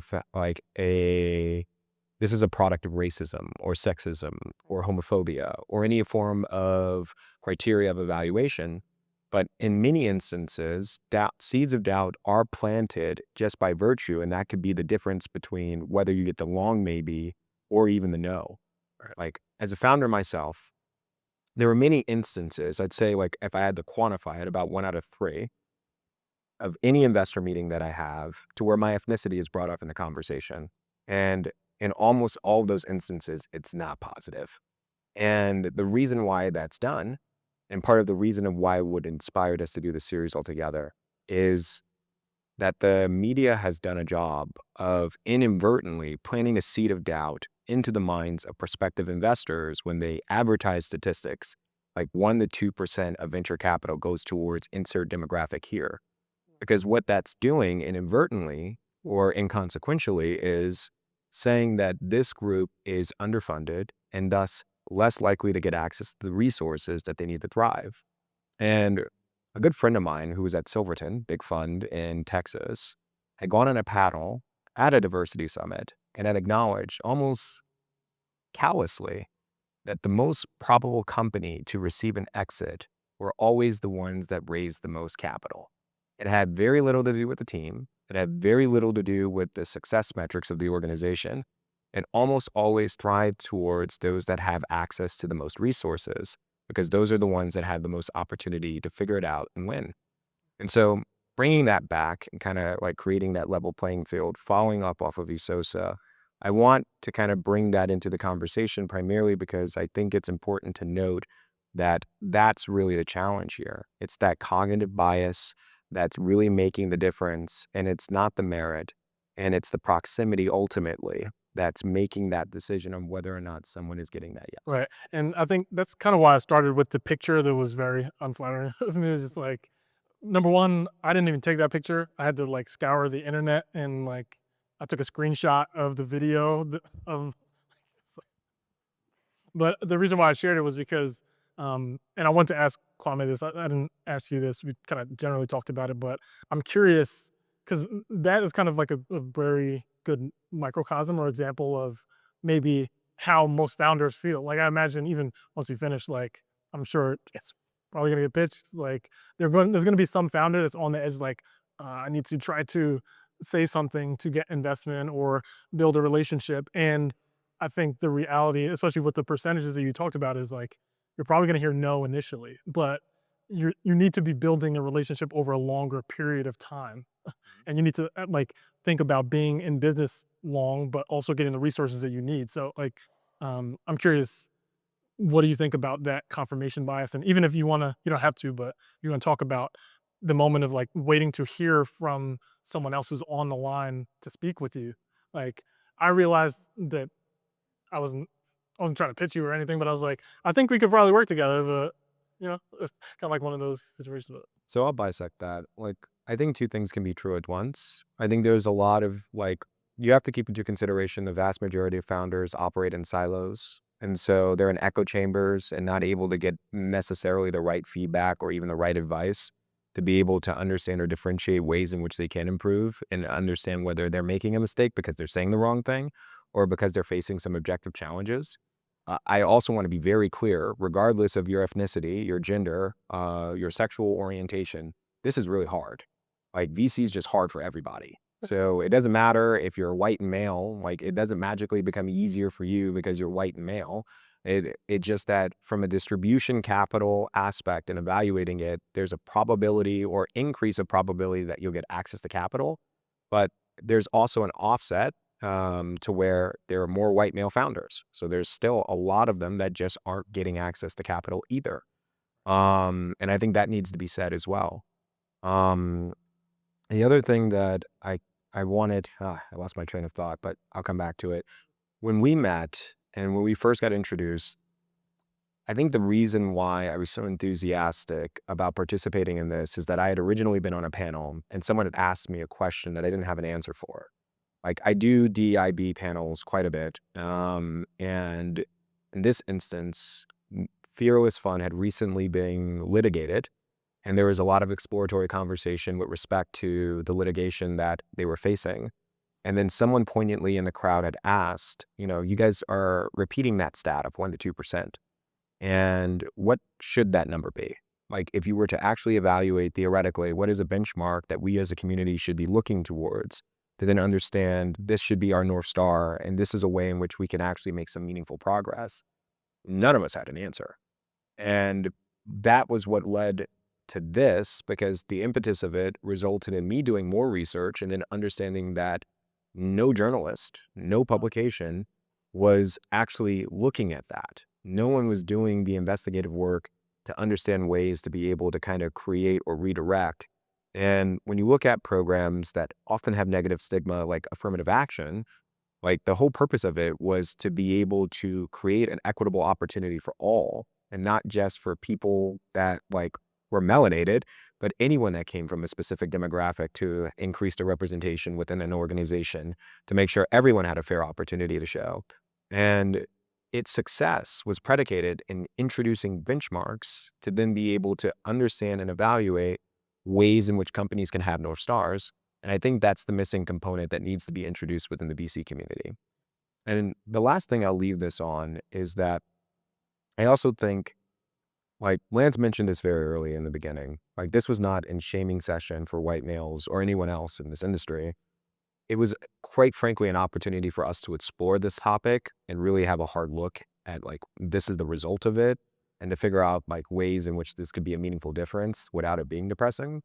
B: this is a product of racism or sexism or homophobia or any form of criteria of evaluation. But in many instances, seeds of doubt are planted just by virtue, and that could be the difference between whether you get the long maybe or even the no. Like as a founder myself, there were many instances, I'd say like if I had to quantify it, about 1 out of 3 of any investor meeting that I have to where my ethnicity is brought up in the conversation. And in almost all of those instances, it's not positive. And the reason why that's done, and part of the reason of why it would inspired us to do the series altogether, is that the media has done a job of inadvertently planting a seed of doubt into the minds of prospective investors when they advertise statistics like 1 to 2% of venture capital goes towards insert demographic here. Because what that's doing inadvertently or inconsequentially is saying that this group is underfunded and thus less likely to get access to the resources that they need to thrive. And a good friend of mine who was at Silverton, big fund in Texas, had gone on a panel at a diversity summit and had acknowledged almost callously that the most probable company to receive an exit were always the ones that raised the most capital. It had very little to do with the team. It had very little to do with the success metrics of the organization. It almost always thrived towards those that have access to the most resources because those are the ones that have the most opportunity to figure it out and win. And so bringing that back and kind of like creating that level playing field, following up off of Isosa, I want to kind of bring that into the conversation primarily because I think it's important to note that that's really the challenge here. It's that cognitive bias that's really making the difference, and it's not the merit, and it's the proximity ultimately that's making that decision on whether or not someone is getting that yes.
A: Right. And I think that's kind of why I started with the picture that was very unflattering of me. It was just like, number one, I didn't even take that picture. I had to like scour the internet and like I took a screenshot of the video of. But the reason why I shared it was because, and I want to ask Kwame this. I didn't ask you this. We kind of generally talked about it, but I'm curious because that is kind of like a very good microcosm or example of maybe how most founders feel. Like I imagine even once we finish, like I'm sure it's probably gonna get pitched. Like there's gonna be some founder that's on the edge, like I need to try to say something to get investment or build a relationship. And I think the reality, especially with the percentages that you talked about, is like you're probably gonna hear no initially, but you need to be building a relationship over a longer period of time. And you need to like think about being in business long, but also getting the resources that you need. So like I'm curious, what do you think about that confirmation bias? And even if you wanna, you don't have to, but you wanna talk about the moment of like waiting to hear from someone else who's on the line to speak with you. Like I realized that I wasn't trying to pitch you or anything, but I was like, I think we could probably work together, but it's kind of like one of those situations. But
B: So I'll bisect that. Like, I think two things can be true at once. I think there's a lot of like you have to keep into consideration the vast majority of founders operate in silos. And so they're in echo chambers and not able to get necessarily the right feedback or even the right advice to be able to understand or differentiate ways in which they can improve and understand whether they're making a mistake because they're saying the wrong thing or because they're facing some objective challenges. I also want to be very clear, regardless of your ethnicity, your gender, your sexual orientation, this is really hard. Like VC is just hard for everybody. So it doesn't matter if you're white and male, like it doesn't magically become easier for you because you're white and male. It just that from a distribution capital aspect and evaluating it, there's a probability or increase of probability that you'll get access to capital. But there's also an offset to where there are more white male founders. So there's still a lot of them that just aren't getting access to capital either. And I think that needs to be said as well. Um, the other thing that I wanted, I lost my train of thought, but I'll come back to it. When we met and when we first got introduced, I think the reason why I was so enthusiastic about participating in this is that I had originally been on a panel and someone had asked me a question that I didn't have an answer for. Like I do DIB panels quite a bit. And in this instance, Fearless Fund had recently been litigated. And there was a lot of exploratory conversation with respect to the litigation that they were facing. And then someone poignantly in the crowd had asked, you guys are repeating that stat of 1% to 2%. And what should that number be? Like if you were to actually evaluate theoretically, what is a benchmark that we as a community should be looking towards to then understand this should be our North Star and this is a way in which we can actually make some meaningful progress? None of us had an answer. And that was what led to this, because the impetus of it resulted in me doing more research and then understanding that no journalist, no publication was actually looking at that. No one was doing the investigative work to understand ways to be able to kind of create or redirect. And when you look at programs that often have negative stigma, like affirmative action, like the whole purpose of it was to be able to create an equitable opportunity for all and not just for people that like were melanated, but anyone that came from a specific demographic to increase the representation within an organization to make sure everyone had a fair opportunity to show. And its success was predicated in introducing benchmarks to then be able to understand and evaluate ways in which companies can have North Stars. And I think that's the missing component that needs to be introduced within the VC community. And the last thing I'll leave this on is that I also think, like Lance mentioned this very early in the beginning, like this was not a shaming session for white males or anyone else in this industry. It was quite frankly an opportunity for us to explore this topic and really have a hard look at like this is the result of it and to figure out like ways in which this could be a meaningful difference without it being depressing.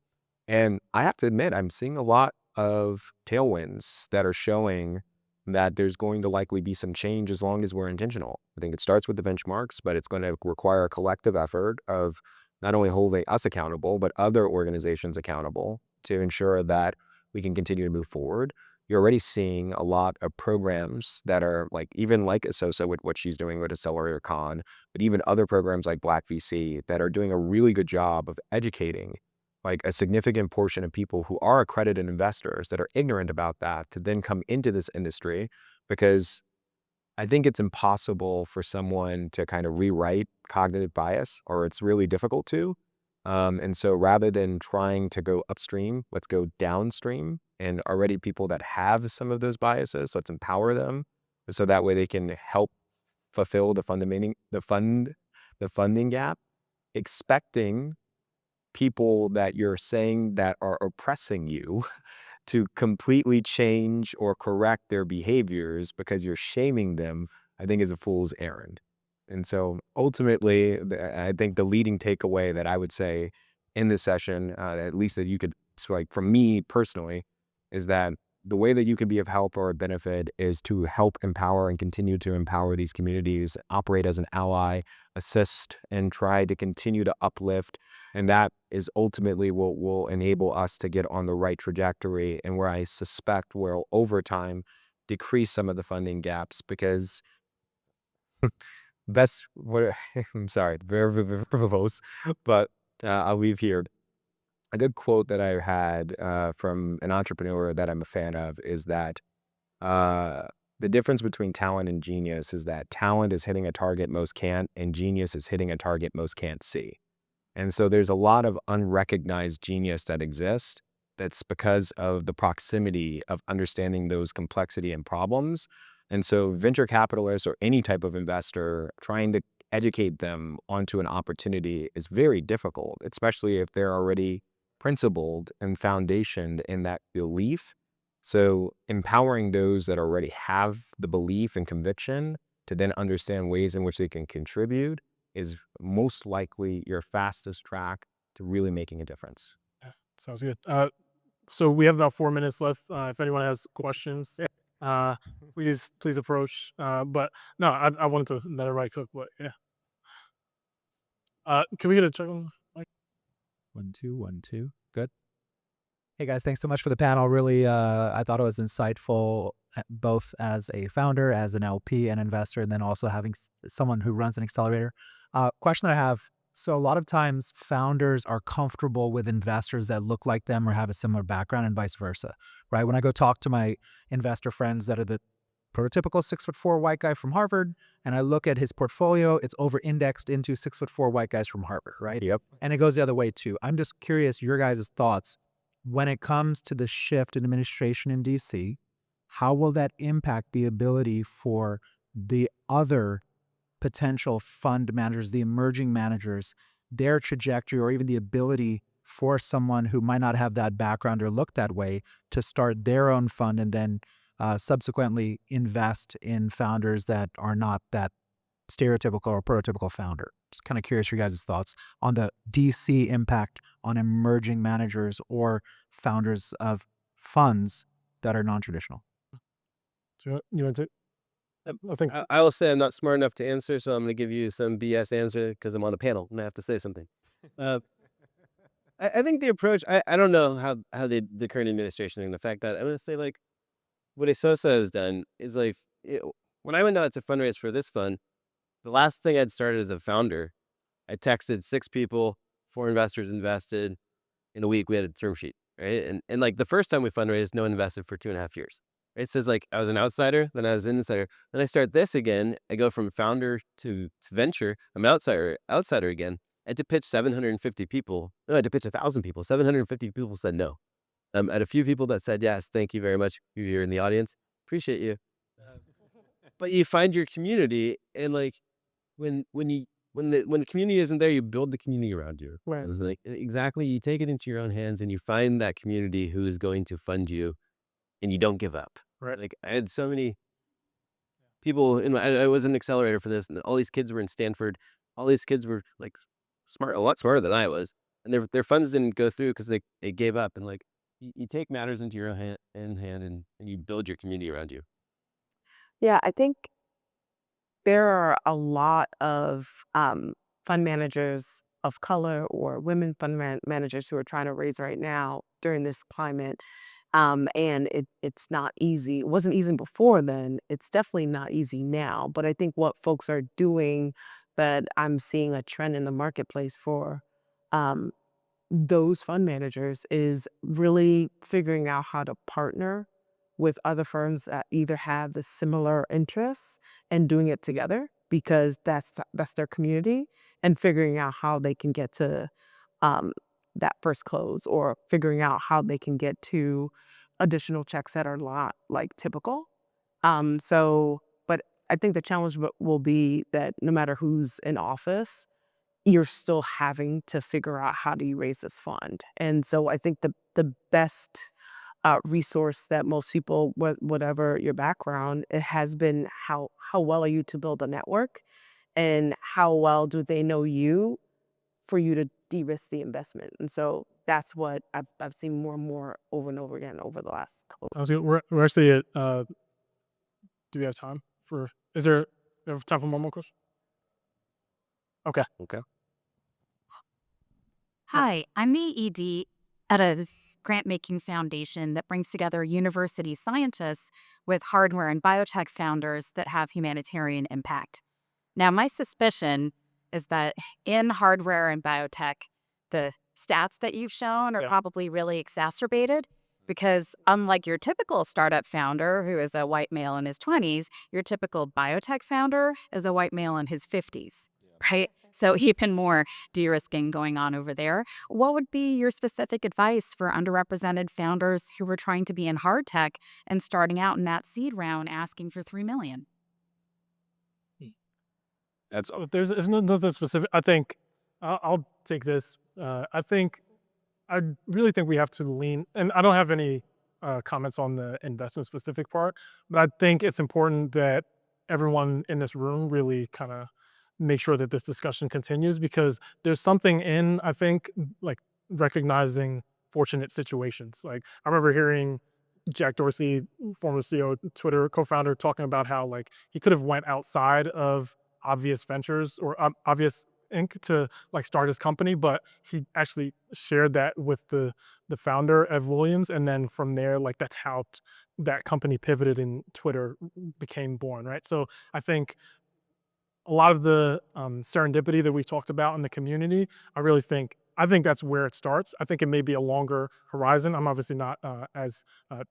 B: And I have to admit, I'm seeing a lot of tailwinds that are showing that there's going to likely be some change as long as we're intentional. I think it starts with the benchmarks, but it's going to require a collective effort of not only holding us accountable, but other organizations accountable to ensure that we can continue to move forward. You're already seeing a lot of programs that are like, even like Asosa with what she's doing with Accelerator Con, but even other programs like Black VC that are doing a really good job of educating like a significant portion of people who are accredited investors that are ignorant about that to then come into this industry, because I think it's impossible for someone to kind of rewrite cognitive bias, or it's really difficult to. And so rather than trying to go upstream, let's go downstream. And already people that have some of those biases, let's empower them so that way they can help fulfill the funding gap, expecting people that you're saying that are oppressing you to completely change or correct their behaviors because you're shaming them, I think is a fool's errand. And so ultimately, I think the leading takeaway that I would say in this session, at least that you could, so like from me personally, is that the way that you can be of help or a benefit is to help empower and continue to empower these communities, operate as an ally, assist, and try to continue to uplift. And that is ultimately what will enable us to get on the right trajectory, and where I suspect will over time decrease some of the funding gaps, because best what I'm sorry, very verbose, but I'll leave here. A good quote that I had from an entrepreneur that I'm a fan of is that The difference between talent and genius is that talent is hitting a target most can't, and genius is hitting a target most can't see. And so there's a lot of unrecognized genius that exists that's because of the proximity of understanding those complexity and problems. And so venture capitalists or any type of investor trying to educate them onto an opportunity is very difficult, especially if they're already principled and foundationed in that belief. So empowering those that already have the belief and conviction to then understand ways in which they can contribute is most likely your fastest track to really making a difference.
A: Yeah, sounds good. So we have about 4 minutes left. If anyone has questions, uh, please approach. But no, I wanted to let everybody cook, but yeah. Can we get a check on the mic?
E: 1, 2, 1, 2. Good. Hey guys, thanks so much for the panel. Really, I thought it was insightful, both as a founder, as an LP and investor, and then also having someone who runs an accelerator. Question that I have. So a lot of times founders are comfortable with investors that look like them or have a similar background and vice versa, right? When I go talk to my investor friends that are the prototypical 6'4" white guy from Harvard, and I look at his portfolio, it's over-indexed into 6'4" white guys from Harvard, right?
B: Yep.
E: And it goes the other way too. I'm just curious your guys' thoughts when it comes to the shift in administration in DC. How will that impact the ability for the other potential fund managers, the emerging managers, their trajectory, or even the ability for someone who might not have that background or look that way to start their own fund and then subsequently invest in founders that are not that stereotypical or prototypical founder? Just kind of curious your guys' thoughts on the DC impact on emerging managers or founders of funds that are non-traditional.
A: So you want to? I think
D: I will say I'm not smart enough to answer, so I'm going to give you some BS answer because I'm on the panel and I have to say something. I think the approach, I don't know how the current administration is going to affect that. I'm going to say, like, what Asosa has done is, like, when I went out to fundraise for this fund, the last thing I'd started as a founder, I texted 6 people, 4 investors invested. In a week, we had a term sheet, right? And like the first time we fundraised, no one invested for 2.5 years. Right? So it's like I was an outsider, then I was an insider. Then I start this again. I go from founder to venture. I'm an outsider again. I had to pitch 750 people. No, I had to pitch 1,000 people. 750 people said no. I had a few people that said yes. Thank you very much. You're here in the audience. Appreciate you. But you find your community, and like when the community isn't there, you build the community around you.
C: Right.
D: And like exactly, you take it into your own hands, and you find that community who is going to fund you, and you don't give up.
A: Right.
D: Like I had so many people in I was an accelerator for this, and all these kids were in Stanford. All these kids were like smart, a lot smarter than I was, and their funds didn't go through because they gave up. And like you take matters into your own hand, and you build your community around you.
C: Yeah, I think there are a lot of fund managers of color or women fund managers who are trying to raise right now during this climate. And it's not easy. It wasn't easy before then. It's definitely not easy now. But I think what folks are doing that I'm seeing a trend in the marketplace for um, those fund managers is really figuring out how to partner with other firms that either have the similar interests and doing it together because that's their community, and figuring out how they can get to um, that first close, or figuring out how they can get to additional checks that are not like typical. But I think the challenge will be that no matter who's in office, you're still having to figure out how do you raise this fund. And so I think the best resource that most people, whatever your background, it has been how well are you to build a network, and how well do they know you for you to de-risk the investment. And so that's what I've seen more and more over and over again over the last couple.
A: sounds good. We're actually at. Do we have time for? Is there? We have time for one more question? Okay.
D: Okay.
F: Hi, I'm the ED at a grant making foundation that brings together university scientists with hardware and biotech founders that have humanitarian impact. Now, my suspicion is that in hardware and biotech, the stats that you've shown are
A: Yeah.
F: probably really exacerbated. Because unlike your typical startup founder who is a white male in his 20s, your typical biotech founder is a white male in his 50s, right? So even more de-risking going on over there. What would be your specific advice for underrepresented founders who were trying to be in hard tech and starting out in that seed round asking for 3 million?
B: That's
A: There's nothing specific. I think I'll take this. I really think we have to lean, and I don't have any comments on the investment specific part, but I think it's important that everyone in this room really kind of make sure that this discussion continues because there's something in, I think, like recognizing fortunate situations. Like I remember hearing Jack Dorsey, former CEO, Twitter co-founder, talking about how like he could have went outside of obvious ventures or obvious Inc. to like start his company, but he actually shared that with the founder Ev Williams, and then from there, like that's how that company pivoted and Twitter became born, right? So I think a lot of the serendipity that we talked about in the community, I think that's where it starts. I think it may be a longer horizon. I'm obviously not as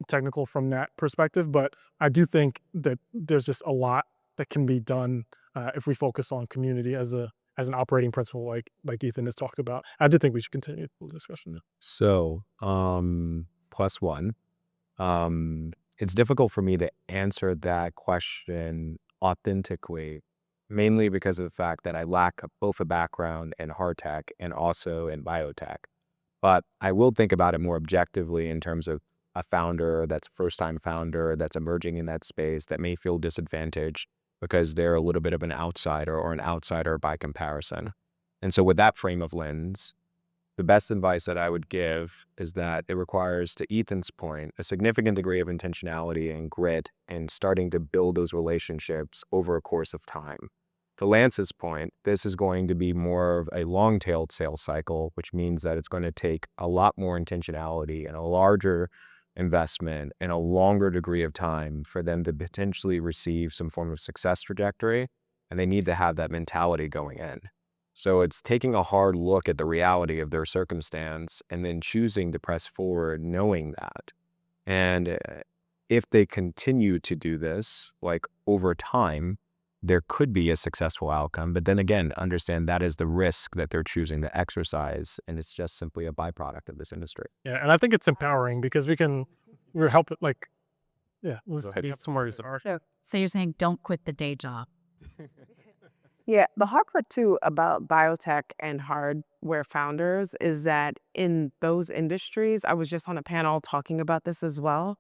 A: technical from that perspective, but I do think that there's just a lot that can be done if we focus on community as an operating principle, like Ethan has talked about. I do think we should continue the discussion.
B: so. Plus one. It's difficult for me to answer that question authentically, mainly because of the fact that I lack both a background in hard tech and also in biotech. But I will think about it more objectively in terms of a founder that's a first-time founder that's emerging in that space that may feel disadvantaged because they're a little bit of an outsider or an outsider by comparison. And so with that frame of lens, the best advice that I would give is that it requires, to Ethan's point, a significant degree of intentionality and grit in starting to build those relationships over a course of time. To Lance's point, this is going to be more of a long-tailed sales cycle, which means that it's going to take a lot more intentionality and a larger investment and a longer degree of time for them to potentially receive some form of success trajectory, and they need to have that mentality going in. So it's taking a hard look at the reality of their circumstance and then choosing to press forward knowing that. And if they continue to do this, like over time, there could be a successful outcome. But then again, understand that is the risk that they're choosing to exercise. And it's just simply a byproduct of this industry.
A: Yeah, and I think it's empowering because we're helping like, yeah, let's
B: ahead.
A: be somewhere.
F: So you're saying don't quit the day job.
C: Yeah, the hard part too about biotech and hardware founders is that in those industries, I was just on a panel talking about this as well.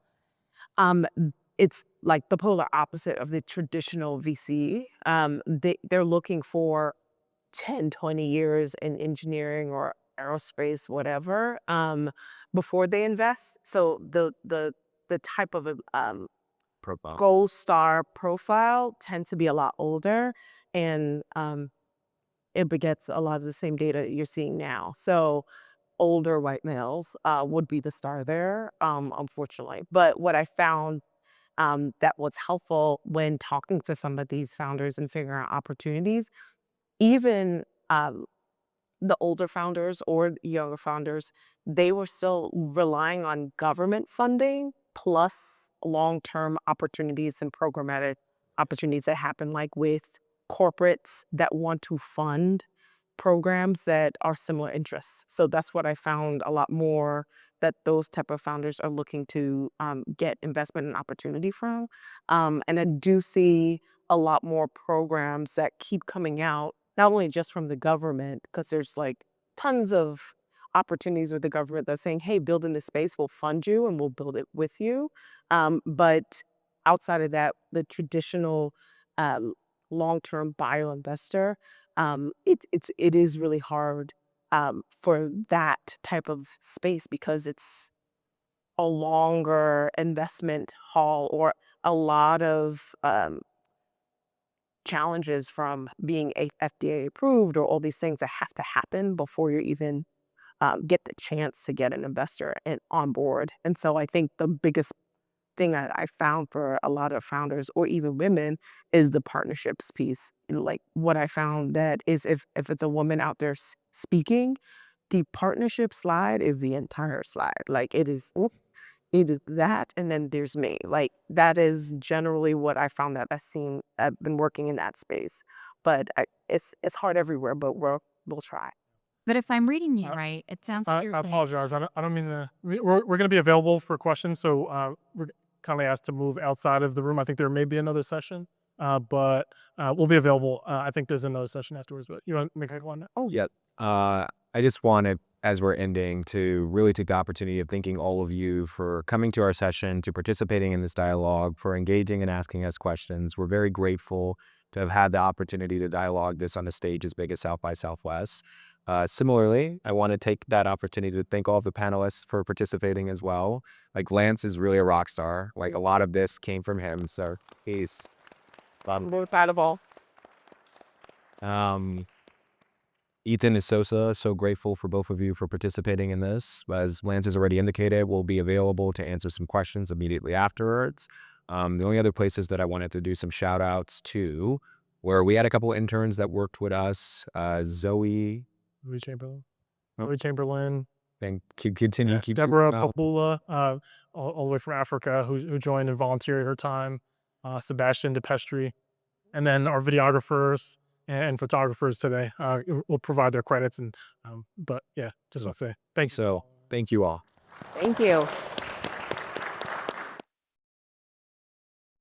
C: Um, it's like the polar opposite of the traditional VC. They're looking for 10, 20 years in engineering or aerospace, whatever, before they invest. So the type of
B: Profile.
C: gold star profile tends to be a lot older, and it begets a lot of the same data you're seeing now. So older white males would be the star there, unfortunately. But what I found that was helpful when talking to some of these founders and figuring out opportunities, even the older founders or the younger founders, they were still relying on government funding plus long-term opportunities and programmatic opportunities that happen like with corporates that want to fund programs that are similar interests. So that's what I found a lot more that those type of founders are looking to get investment and opportunity from. And I do see a lot more programs that keep coming out, not only just from the government, because there's like tons of opportunities with the government that's saying, hey, build in this space, we'll fund you and we'll build it with you. But outside of that, the traditional um, long-term bio investor, it is really hard for that type of space because it's a longer investment haul or a lot of challenges from being FDA approved or all these things that have to happen before you even get the chance to get an investor on board. And so I think the biggest thing that I found for a lot of founders or even women is the partnerships piece. Like what I found that is if it's a woman out there speaking, the partnership slide is the entire slide. Like it is It is that, and then there's me. Like that is generally what I found that I've been working in that space, but it's hard everywhere. But we'll try.
F: But if I'm reading you
A: Uh,
F: right, it sounds like
A: I
F: you're saying
A: apologize. I don't mean to. We're going to be available for questions, so we're kindly asked to move outside of the room. I think there may be another session, but we'll be available. I think there's another session afterwards. But you want to make a comment?
C: Oh,
B: Yep. I just wanted, as we're ending, to really take the opportunity of thanking all of you for coming to our session, to participating in this dialogue, for engaging and asking us questions. We're very grateful to have had the opportunity to dialogue this on a stage as big as South by Southwest. Similarly, I want to take that opportunity to thank all of the panelists for participating as well. Like Lance is really a rock star. Like a lot of this came from him. So he's
C: we're proud of all.
B: Ethan is Sosa, so grateful for both of you for participating in this. As Lance has already indicated, we'll be available to answer some questions immediately afterwards. The only other places that I wanted to do some shout outs to, where we had a couple of interns that worked with us, Zoe,
A: Louis Chamberlain.
B: Oh.
A: Louis Chamberlain.
B: and continue.
A: Yeah,
B: Keep
A: Deborah
B: your mouth.
A: Papula, all the way from Africa, who joined and volunteered her time. Sebastian DePestri, and then our videographers and photographers today will provide their credits. And but yeah, just want to say thanks.
B: So thank you all.
C: Thank you.